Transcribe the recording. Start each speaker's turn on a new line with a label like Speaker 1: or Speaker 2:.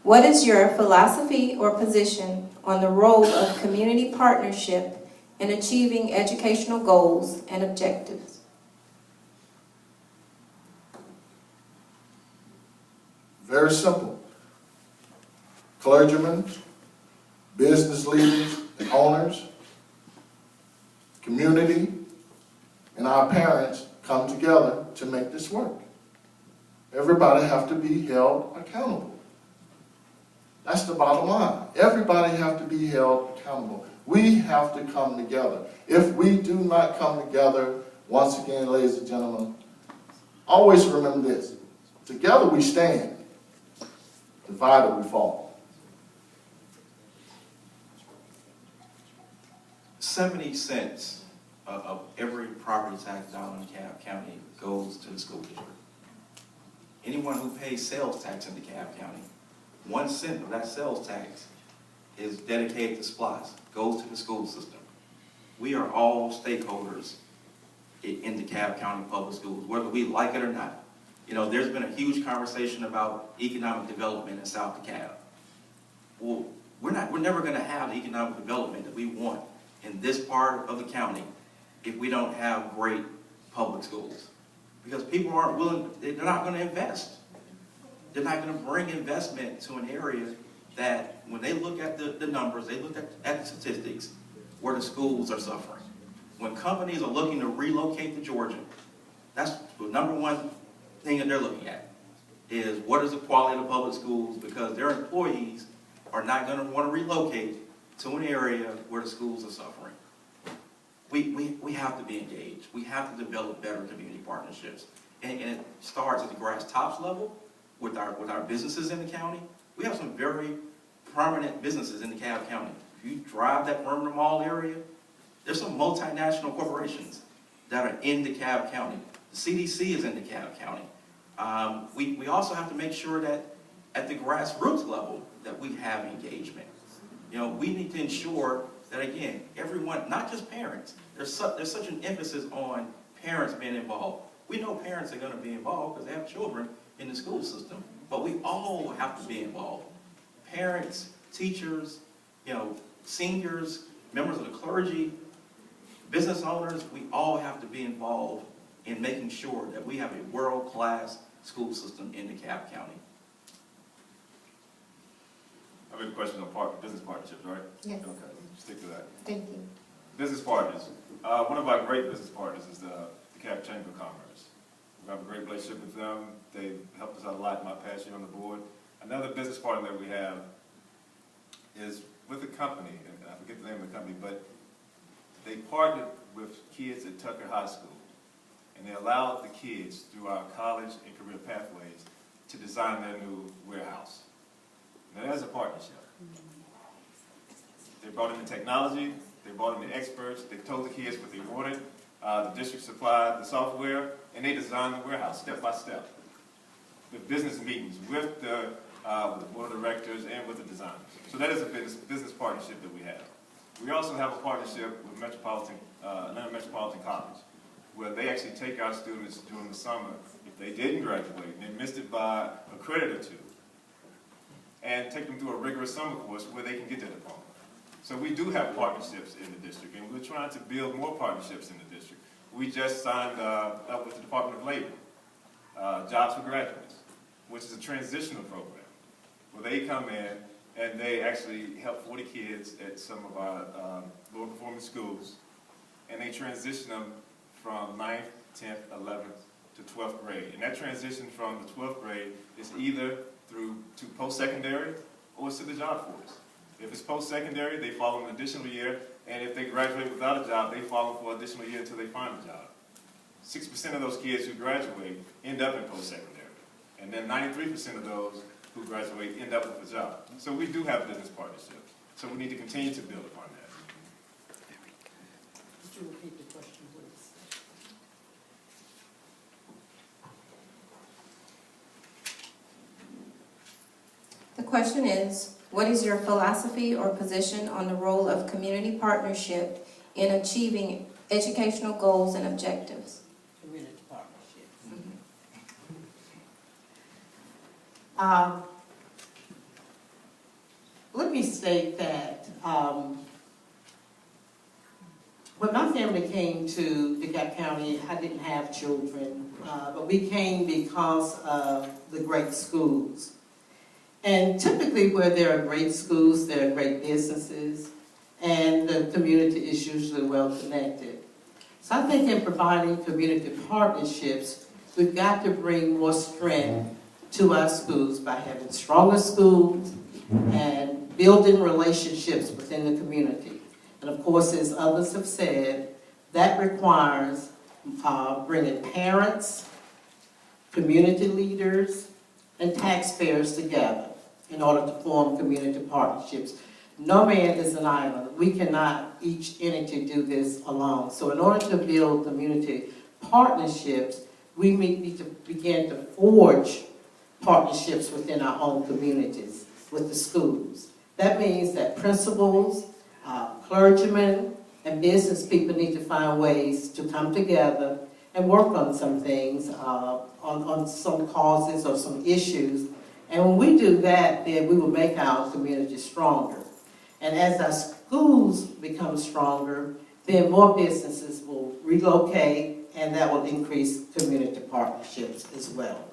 Speaker 1: What is your philosophy or position on the role of community partnership in achieving educational goals and objectives?
Speaker 2: Very simple. Clergymen, business leaders and owners, community, and our parents come together to make this work. Everybody have to be held accountable. That's the bottom line. Everybody have to be held accountable. We have to come together. If we do not come together, once again, ladies and gentlemen, always remember this. Together we stand. Divided we fall.
Speaker 3: 70 cents of every property tax dollar in DeKalb County goes to the school district. Anyone who pays sales tax in DeKalb County, 1 cent of that sales tax is dedicated to SPLOST, goes to the school system. We are all stakeholders in DeKalb County Public Schools, whether we like it or not. You know, there's been a huge conversation about economic development in South DeKalb. Well, we're never going to have the economic development that we want in this part of the county if we don't have great public schools. Because people aren't willing, they're not going to invest. They're not going to bring investment to an area that, when they look at the numbers, they look at the statistics, where the schools are suffering. When companies are looking to relocate to Georgia, that's the number one thing that they're looking at, is what is the quality of the public schools, because their employees are not going to want to relocate to an area where the schools are suffering. We have to be engaged. We have to develop better community partnerships. And it starts at the grass tops level with our businesses in the county. We have some very prominent businesses in DeKalb County. If you drive that Perimeter Mall area, there's some multinational corporations that are in DeKalb County. The CDC is in DeKalb County. We also have to make sure that at the grassroots level that we have engagement. You know, we need to ensure that, again, everyone, not just parents, there's such an emphasis on parents being involved. We know parents are going to be involved because they have children in the school system, but we all have to be involved. Parents, teachers, you know, seniors, members of the clergy, business owners, we all have to be involved in making sure that we have a world-class school system in DeKalb County.
Speaker 4: I have a question on business partnerships, right?
Speaker 1: Yes.
Speaker 4: Okay, stick to that.
Speaker 1: Thank you.
Speaker 4: Business partners. One of our great business partners is the DeKalb Chamber of Commerce. We have a great relationship with them. They've helped us out a lot in my past year on the board. Another business partner that we have is with a company, and I forget the name of the company, but they partnered with kids at Tucker High School, and they allowed the kids through our college and career pathways to design their new warehouse. Now that's a partnership. They brought in the technology, they brought in the experts, they told the kids what they wanted, the district supplied the software, and they designed the warehouse step by step. With business meetings, with the board of directors and with the designers. So that is a business partnership that we have. We also have a partnership with Atlanta Metropolitan College, where they actually take our students during the summer, if they didn't graduate and they missed it by a credit or two, and take them through a rigorous summer course where they can get their diploma. So we do have partnerships in the district, and we're trying to build more partnerships in the district. We just signed up with the Department of Labor, Jobs for Graduates, which is a transitional program, where they come in and they actually help 40 kids at some of our lower performing schools, and they transition them from 9th, 10th, 11th to 12th grade. And that transition from the 12th grade is either to post-secondary or it's to the job force. If it's post-secondary, they follow an additional year, and if they graduate without a job, they follow for an additional year until they find a job. 6% of those kids who graduate end up in post-secondary, and then 93% of those who graduate end up with a job. So we do have business partnerships. So we need to continue to build upon that.
Speaker 5: Could you repeat the question, please?
Speaker 1: The question is, what is your philosophy or position on the role of community partnership in achieving educational goals and objectives?
Speaker 5: Community partnership. let me state that when my family came to DeKalb County, I didn't have children, but we came because of the great schools. And typically where there are great schools, there are great businesses, and the community is usually well connected. So I think in providing community partnerships, we've got to bring more strength to our schools by having stronger schools and building relationships within the community. And of course, as others have said, that requires bringing parents, community leaders, and taxpayers together in order to form community partnerships. No man is an island. We cannot each entity do this alone. So in order to build community partnerships, we need to begin to forge partnerships within our own communities with the schools. That means that principals, clergymen, and business people need to find ways to come together and work on some things, on some causes or some issues. And when we do that, then we will make our community stronger. And as our schools become stronger, then more businesses will relocate, and that will increase community partnerships as well.